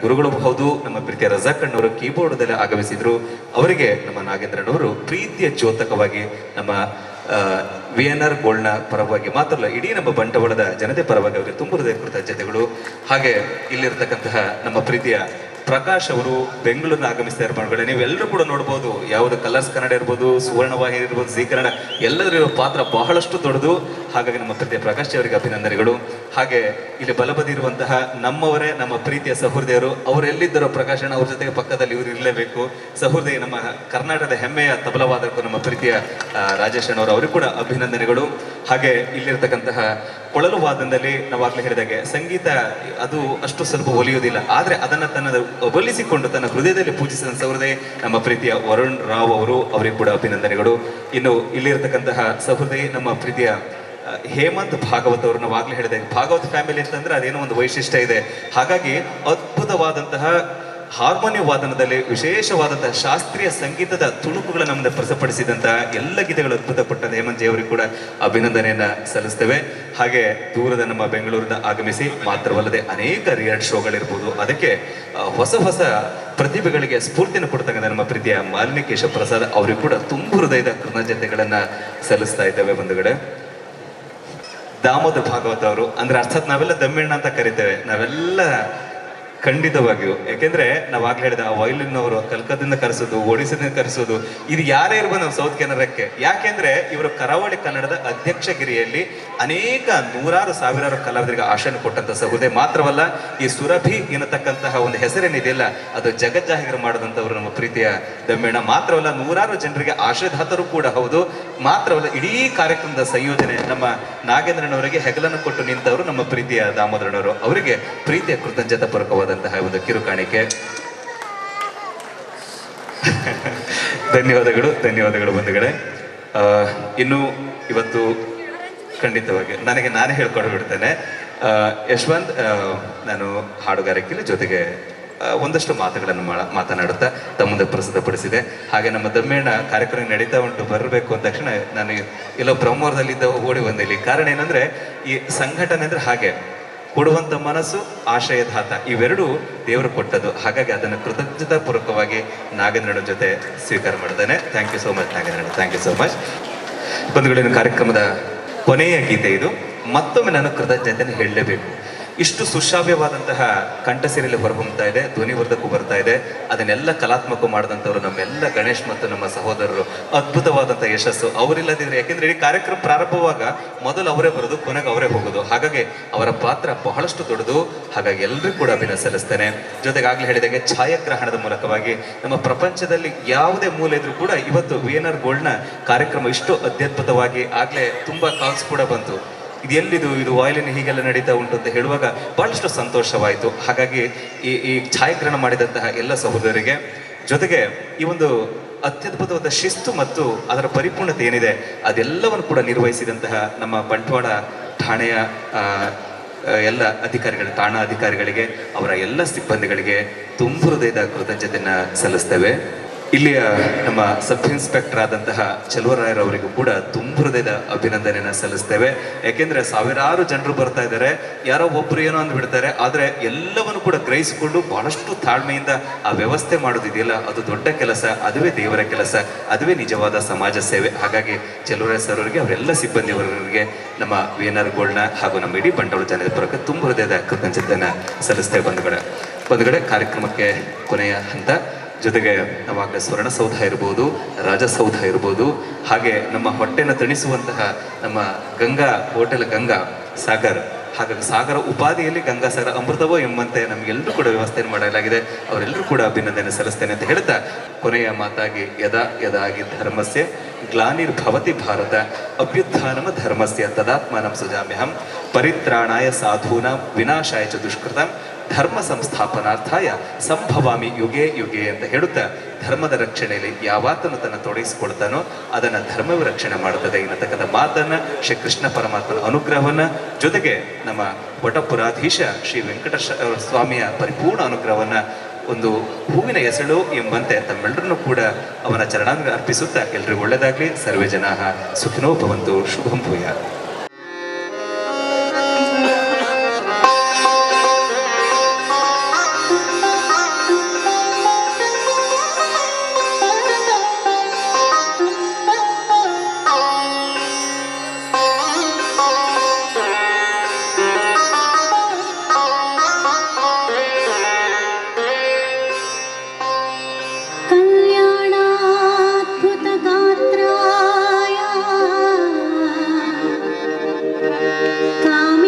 ಗುರುಗಳು ಹೌದು. ನಮ್ಮ ಪ್ರೀತಿಯ ರಜಾಕಣ್ಣವರು ಕೀಬೋರ್ಡ್ದಲ್ಲಿ ಆಗಮಿಸಿದ್ರು. ಅವರಿಗೆ ನಮ್ಮ ನಾಗೇಂದ್ರನವರು ಪ್ರೀತಿಯ ದ್ಯೋತಕವಾಗಿ ನಮ್ಮ VNR ಗೋಲ್ಡ್ನ ಪರವಾಗಿ ಮಾತ್ರ ಅಲ್ಲ, ಇಡೀ ನಮ್ಮ ಬಂಡವಾಳದ ಜನತೆ ಪರವಾಗಿ ಅವರಿಗೆ ತುಂಬ ಹೃದಯ ಕೃತಜ್ಞತೆಗಳು. ಹಾಗೆ ಇಲ್ಲಿರ್ತಕ್ಕಂತಹ ನಮ್ಮ ಪ್ರೀತಿಯ ಪ್ರಕಾಶ್ ಅವರು ಬೆಂಗಳೂರಿನ ಆಗಮಿಸ್ತಾ ಇರ್ಬೋದು. ನೀವೆಲ್ಲರೂ ಕೂಡ ನೋಡ್ಬೋದು, ಯಾವುದು ಕಲರ್ಸ್ ಕನ್ನಡ ಇರ್ಬೋದು, ಸುವರ್ಣವಾಹಿನಿ ಇರ್ಬೋದು, ಜಿ ಕನ್ನಡ, ಎಲ್ಲರಿರೋ ಪಾತ್ರ ಬಹಳಷ್ಟು ದೊಡ್ಡದು. ಹಾಗಾಗಿ ನಮ್ಮ ಪ್ರೀತಿಯ ಪ್ರಕಾಶ್ ಅವರಿಗೆ ಅಭಿನಂದನೆಗಳು. ಹಾಗೆ ಇಲ್ಲಿ ಬಲಬದಿ ಇರುವಂತಹ ನಮ್ಮವರೇ, ನಮ್ಮ ಪ್ರೀತಿಯ ಸಹೃದಯರು, ಅವರು ಎಲ್ಲಿದ್ದರೋ ಪ್ರಕಾಶನ ಅವ್ರ ಜೊತೆಗೆ ಪಕ್ಕದಲ್ಲಿ ಇವರು ಇರಲೇಬೇಕು. ಸಹೃದಯ ನಮ್ಮ ಕರ್ನಾಟಕದ ಹೆಮ್ಮೆಯ ತಬಲವಾದಕ್ಕೂ ನಮ್ಮ ಪ್ರೀತಿಯ ರಾಜೇಶ್ ಅಣ್ಣವರು, ಅವರಿಗೂ ಕೂಡ ಅಭಿನಂದನೆಗಳು. ಹಾಗೆ ಇಲ್ಲಿರ್ತಕ್ಕಂತಹ ಕೊಳಲು ವಾದನದಲ್ಲಿ ನಾವಾಗಲೇ ಹೇಳಿದಾಗೆ ಸಂಗೀತ ಅದು ಅಷ್ಟು ಸ್ವಲ್ಪ ಒಲಿಯುವುದಿಲ್ಲ, ಆದರೆ ಅದನ್ನು ತನ್ನ ಒಲಿಸಿಕೊಂಡು ತನ್ನ ಹೃದಯದಲ್ಲಿ ಪೂಜಿಸಿದ ಸಹೃದಯ ನಮ್ಮ ಪ್ರೀತಿಯ ವರುಣ್ ರಾವ್ ಅವರು, ಅವರಿಗೂ ಕೂಡ ಅಭಿನಂದನೆಗಳು. ಇನ್ನು ಇಲ್ಲಿರ್ತಕ್ಕಂತಹ ಸಹೃದಯ ನಮ್ಮ ಪ್ರೀತಿಯ ಹೇಮಂತ್ ಭಾಗವತ್ ಅವರು, ನಾವಾಗಲೇ ಹೇಳಿದೆ ಭಾಗವತ್ ಫ್ಯಾಮಿಲಿ ಅಂತಂದ್ರೆ ಅದೇನೋ ಒಂದು ವೈಶಿಷ್ಟ್ಯ ಇದೆ. ಹಾಗಾಗಿ ಅದ್ಭುತವಾದಂತಹ ಹಾರ್ಮೋನಿಯಂ ವಾದನದಲ್ಲಿ ವಿಶೇಷವಾದಂತಹ ಶಾಸ್ತ್ರೀಯ ಸಂಗೀತದ ತುಣುಕುಗಳನ್ನು ನಮ್ಮನ್ನು ಪ್ರಸಪಡಿಸಿದಂತಹ ಎಲ್ಲ ಗೀತೆಗಳು ಅದ್ಭುತಪಟ್ಟ ಹೇಮಂತ್ ಜಿ ಅವರಿಗೆ ಕೂಡ ಅಭಿನಂದನೆಯನ್ನ ಸಲ್ಲಿಸ್ತೇವೆ. ಹಾಗೆ ದೂರದ ನಮ್ಮ ಬೆಂಗಳೂರಿನ ಆಗಮಿಸಿ ಮಾತ್ರವಲ್ಲದೆ ಅನೇಕ ರಿಯಾಲಿಟಿ ಶೋಗಳಿರ್ಬೋದು, ಅದಕ್ಕೆ ಹೊಸ ಹೊಸ ಪ್ರತಿಭೆಗಳಿಗೆ ಸ್ಫೂರ್ತಿಯನ್ನು ಕೊಡ್ತಕ್ಕಂಥ ನಮ್ಮ ಪ್ರೀತಿಯ ಮಾಲಿನಿ ಕೇಶವ ಪ್ರಸಾದ್ ಅವರಿಗೂ ಕೂಡ ತುಂಬ ಹೃದಯದ ಕೃತಜ್ಞತೆಗಳನ್ನ ಸಲ್ಲಿಸ್ತಾ ಇದ್ದೇವೆ. ಬಂಧುಗಳೇ, ದಾಮೋದರ ಭಾಗವತ್ ಅವರು ಅಂದ್ರೆ ಅರ್ಥಾತ್ ನಾವೆಲ್ಲ ದಮ್ಮಿಣ್ಣ ಅಂತ ಕರಿತೇವೆ. ನಾವೆಲ್ಲ ಖಂಡಿತವಾಗಿಯೂ, ಯಾಕೆಂದ್ರೆ ನಾವಾಗ್ಲೇ ಹೇಳಿದ ಆ ವೈಲಿನ್ ಅವರು ಕಲ್ಕದಿಂದ ಕರೆಸೋದು, ಒಡಿಸ್ಸಾದಿಂದ ಕರೆಸೋದು, ಇದು ಯಾರೇ ಇರ್ಬೋದು ನಾವು ಸೌತ್ ಕೆನರಕ್ಕೆ. ಯಾಕೆಂದ್ರೆ ಇವರು ಕರಾವಳಿ ಕನ್ನಡದ ಅಧ್ಯಕ್ಷಗಿರಿಯಲ್ಲಿ ಅನೇಕ ನೂರಾರು ಸಾವಿರಾರು ಕಲಾವಿದರಿಗೆ ಆಶಯ ಕೊಟ್ಟಂತ ಸಹೃದಯ ಮಾತ್ರವಲ್ಲ, ಈ ಸುರಭಿ ಎನ್ನತಕ್ಕಂತಹ ಒಂದು ಹೆಸರೇನಿದೆಯಲ್ಲ ಅದು ಜಗಜ್ಜಾಹಿರ ಮಾಡಿದಂಥವ್ರು ನಮ್ಮ ಪ್ರೀತಿಯ ದಮ್ಮೇಣ. ಮಾತ್ರವಲ್ಲ, ನೂರಾರು ಜನರಿಗೆ ಆಶ್ರಯದಾತರು ಕೂಡ ಹೌದು. ಮಾತ್ರವಲ್ಲ, ಇಡೀ ಕಾರ್ಯಕ್ರಮದ ಸಂಯೋಜನೆ ನಮ್ಮ ನಾಗೇಂದ್ರನವರಿಗೆ ಹೆಗಲನ್ನು ಕೊಟ್ಟು ನಿಂತವರು ನಮ್ಮ ಪ್ರೀತಿಯ ದಾಮೋದರನವರು. ಅವರಿಗೆ ಪ್ರೀತಿಯ ಕೃತಜ್ಞತಾ ಪೂರ್ವಕವಾದ ಒಂದು ಕಿರುಕಾಣಿಕೆ. ಧನ್ಯವಾದಗಳು, ಧನ್ಯವಾದಗಳು ಬಂಧುಗಳೇ. ಇನ್ನು ಇವತ್ತು ಖಂಡಿತವಾಗಿ ನಾನೇ ಹೇಳ್ಕೊಂಡು ಬಿಡ್ತೇನೆ. ಯಶವಂತ್, ನಾನು ಹಾಡುಗಾರಿಕೆಯಲ್ಲಿ ಜೊತೆಗೆ ಒಂದಷ್ಟು ಮಾತುಗಳನ್ನು ಮಾತನಾಡುತ್ತಾ ತಮ್ಮ ಮುಂದೆ ಪ್ರಸ್ತುತಪಡಿಸಿದೆ. ಹಾಗೆ ನಮ್ಮ ದಮ್ಮೇಣ ಕಾರ್ಯಕ್ರಮ ನಡೀತಾ ಉಂಟು, ಬರಬೇಕು ಅಂದ ತಕ್ಷಣ ನಾನು ಎಲ್ಲೋ ಬ್ರಹ್ಮವರದಲ್ಲಿದ್ದ ಓಡಿ ಬಂದಿಲ್ಲಿ. ಕಾರಣ ಏನಂದ್ರೆ ಈ ಸಂಘಟನೆ ಅಂದ್ರೆ ಹಾಗೆ ಕೊಡುವಂತ ಮನಸ್ಸು, ಆಶಯದಾತ, ಇವೆರಡೂ ದೇವರು ಕೊಟ್ಟದ್ದು. ಹಾಗಾಗಿ ಅದನ್ನು ಕೃತಜ್ಞತಾ ಪೂರ್ವಕವಾಗಿ ನಾಗೇಂದ್ರನ ಜೊತೆ ಸ್ವೀಕಾರ ಮಾಡ್ತೇನೆ. ಥ್ಯಾಂಕ್ ಯು ಸೋ ಮಚ್ ನಾಗೇಂದ್ರಣ್ಣ, ಥ್ಯಾಂಕ್ ಯು ಸೋ ಮಚ್. ಬಂಧುಗಳಿನ ಕಾರ್ಯಕ್ರಮದ ಕೊನೆಯ ಗೀತೆ ಇದು. ಮತ್ತೊಮ್ಮೆ ನಾನು ಕೃತಜ್ಞತೆಯನ್ನು ಹೇಳಲೇಬೇಕು. ಇಷ್ಟು ಸುಶ್ರಾವ್ಯವಾದಂತಹ ಕಂಠಸಿರಿಯಲ್ಲಿ ಹೊರಹೊಮ್ತಾ ಇದೆ, ಧ್ವನಿವರ್ಧಕ್ಕೂ ಬರ್ತಾ ಇದೆ. ಅದನ್ನೆಲ್ಲ ಕಲಾತ್ಮಕ ಮಾಡಿದಂಥವ್ರು ನಮ್ಮೆಲ್ಲ ಗಣೇಶ್ ಮತ್ತು ನಮ್ಮ ಸಹೋದರರು. ಅದ್ಭುತವಾದಂಥ ಯಶಸ್ಸು ಅವರಿಲ್ಲದಿದ್ರೆ, ಯಾಕೆಂದ್ರೆ ಈ ಕಾರ್ಯಕ್ರಮ ಪ್ರಾರಂಭವಾಗ ಮೊದಲು ಅವರೇ ಬರೋದು, ಕೊನೆಗೆ ಅವರೇ ಹೋಗೋದು. ಹಾಗಾಗಿ ಅವರ ಪಾತ್ರ ಬಹಳಷ್ಟು ದೊಡ್ಡದು. ಹಾಗಾಗಿ ಎಲ್ಲರಿಗೂ ಕೂಡ ಅಭಿನಂದನೆ ಸಲ್ಲಿಸ್ತೇನೆ. ಜೊತೆಗೆ ಆಗ್ಲೇ ಹೇಳಿದಾಗೆ ಛಾಯಾಗ್ರಹಣದ ಮೂಲಕವಾಗಿ ನಮ್ಮ ಪ್ರಪಂಚದಲ್ಲಿ ಯಾವುದೇ ಮೂಲೆ ಇದ್ರೂ ಕೂಡ ಇವತ್ತು VNR ಗೋಲ್ಡ್ನ ಕಾರ್ಯಕ್ರಮ ಇಷ್ಟು ಅತ್ಯದ್ಭುತವಾಗಿ ಆಗ್ಲೇ ತುಂಬಾ ಕಾಲ್ಸ್ ಕೂಡ ಬಂತು, ಇದು ಎಲ್ಲಿದು, ಇದು ವಾಯಿಲಿನ ಹೀಗೆಲ್ಲ ನಡೀತಾ ಉಂಟು ಅಂತ ಹೇಳುವಾಗ ಬಹಳಷ್ಟು ಸಂತೋಷವಾಯಿತು. ಹಾಗಾಗಿ ಈ ಛಾಯಾಗ್ರಹಣ ಮಾಡಿದಂತಹ ಎಲ್ಲ ಸಹೋದರರಿಗೆ, ಜೊತೆಗೆ ಈ ಒಂದು ಅತ್ಯದ್ಭುತವಾದ ಶಿಸ್ತು ಮತ್ತು ಅದರ ಪರಿಪೂರ್ಣತೆ ಏನಿದೆ ಅದೆಲ್ಲವನ್ನು ಕೂಡ ನಿರ್ವಹಿಸಿದಂತಹ ನಮ್ಮ ಬಂಟ್ವಾಳ ಠಾಣೆಯ ಎಲ್ಲ ಅಧಿಕಾರಿಗಳು, ಠಾಣಾ ಅಧಿಕಾರಿಗಳಿಗೆ, ಅವರ ಎಲ್ಲ ಸಿಬ್ಬಂದಿಗಳಿಗೆ ತುಂಬ ಹೃದಯದ ಕೃತಜ್ಞತೆಯನ್ನು ಸಲ್ಲಿಸ್ತೇವೆ. ಇಲ್ಲಿಯ ನಮ್ಮ ಸಬ್ ಇನ್ಸ್ಪೆಕ್ಟರ್ ಆದಂತಹ ಚಲುವರಾಯರವರಿಗೂ ಕೂಡ ತುಂಬ ಹೃದಯದ ಅಭಿನಂದನೆಯನ್ನು ಸಲ್ಲಿಸ್ತೇವೆ. ಯಾಕೆಂದ್ರೆ ಸಾವಿರಾರು ಜನರು ಬರ್ತಾ ಇದ್ದಾರೆ, ಯಾರೋ ಒಬ್ರು ಏನೋ ಅಂದ್ಬಿಡ್ತಾರೆ, ಆದರೆ ಎಲ್ಲವನ್ನು ಕೂಡ ಗ್ರಹಿಸಿಕೊಂಡು ಬಹಳಷ್ಟು ತಾಳ್ಮೆಯಿಂದ ಆ ವ್ಯವಸ್ಥೆ ಮಾಡೋದಿದೆಯಲ್ಲ, ಅದು ದೊಡ್ಡ ಕೆಲಸ, ಅದುವೇ ದೇವರ ಕೆಲಸ, ಅದುವೇ ನಿಜವಾದ ಸಮಾಜ ಸೇವೆ. ಹಾಗಾಗಿ ಚಲುವರಾಯ ಸರ್ ಅವರಿಗೆ, ಅವರೆಲ್ಲ ಸಿಬ್ಬಂದಿಯವರಿಗೆ ನಮ್ಮ VNR ಗೋಲ್ಡ್ನ ಹಾಗೂ ನಮ್ಮ ಇಡೀ ಬಂಡವಾಳ ಜನರ ಪರಕ್ಕೆ ತುಂಬ ಹೃದಯದ ಕೃತಜ್ಞತೆಯನ್ನು ಸಲ್ಲಿಸ್ತೇವೆ. ಬಂಧುಗಳೇ, ಕಾರ್ಯಕ್ರಮಕ್ಕೆ ಕೊನೆಯ ಹಂತ. ಜೊತೆಗೆ ನಾವಾಗಲೇ ಸ್ವರ್ಣಸೌಧ ಇರ್ಬೋದು, ರಾಜಸೌಧ ಇರ್ಬೋದು, ಹಾಗೆ ನಮ್ಮ ಹೊಟ್ಟೆನ ತಣಿಸುವಂತಹ ನಮ್ಮ ಗಂಗಾ ಹೋಟೆಲ್ ಗಂಗಾ ಸಾಗರ್, ಹಾಗಾಗಿ ಸಾಗರ ಉಪಾಧಿಯಲ್ಲಿ ಗಂಗಾಸಾಗರ ಅಮೃತವೋ ಎಂಬಂತೆ ನಮಗೆಲ್ಲರೂ ಕೂಡ ವ್ಯವಸ್ಥೆಯನ್ನು ಮಾಡಲಾಗಿದೆ. ಅವರೆಲ್ಲರೂ ಕೂಡ ಅಭಿನಂದನೆ ಸಲ್ಲಿಸ್ತೇನೆ ಅಂತ ಹೇಳ್ತಾ ಕೊನೆಯ ಮಾತಾಗಿ, ಯದಾಗಿ ಧರ್ಮಸ್ಯ ಗ್ಲಾನಿರ್ಭವತಿ ಭಾರತ ಅಭ್ಯುತ್ಥಾನಮ ಧರ್ಮಸ್ಯ ತದಾತ್ಮಾನಂ ಸುಜಾಮ್ಯಹಂ ಪರಿತ್ರಾಣಾಯ ಸಾಧೂನಾಂ ವಿನಾಶಾಯ ಚ ದುಷ್ಕೃತಂ ಧರ್ಮ ಸಂಸ್ಥಾಪನಾರ್ಥಾಯ ಸಂಭವಾಮಿ ಯುಗೇ ಯುಗೇ ಅಂತ ಹೇಳುತ್ತಾ, ಧರ್ಮದ ರಕ್ಷಣೆಯಲ್ಲಿ ಯಾವಾತನು ತನ್ನ ತೊಡಗಿಸಿಕೊಳ್ತಾನೋ ಅದನ್ನು ಧರ್ಮವೇ ರಕ್ಷಣೆ ಮಾಡುತ್ತದೆ ಎನ್ನತಕ್ಕಂಥ ಮಾತನ್ನು, ಶ್ರೀ ಕೃಷ್ಣ ಪರಮಾತ್ಮನ ಅನುಗ್ರಹವನ್ನು, ಜೊತೆಗೆ ನಮ್ಮ ವಟಪುರಾಧೀಶ ಶ್ರೀ ವೆಂಕಟೇಶ್ವರ ಸ್ವಾಮಿಯ ಪರಿಪೂರ್ಣ ಅನುಗ್ರಹವನ್ನು ಒಂದು ಹೂವಿನ ಎಸಳು ಎಂಬಂತೆ ತಮ್ಮೆಲ್ಲರನ್ನೂ ಕೂಡ ಅವನ ಚರಣಾಂಗ ಅರ್ಪಿಸುತ್ತಾ ಎಲ್ರಿಗೂ ಒಳ್ಳೆಯದಾಗಲಿ. ಸರ್ವೇ ಜನಾಃ ಸುಖಿನೋ ಭವಂತು. ಶುಭಂ ಭೂಯಾತ್. ಕಾಮ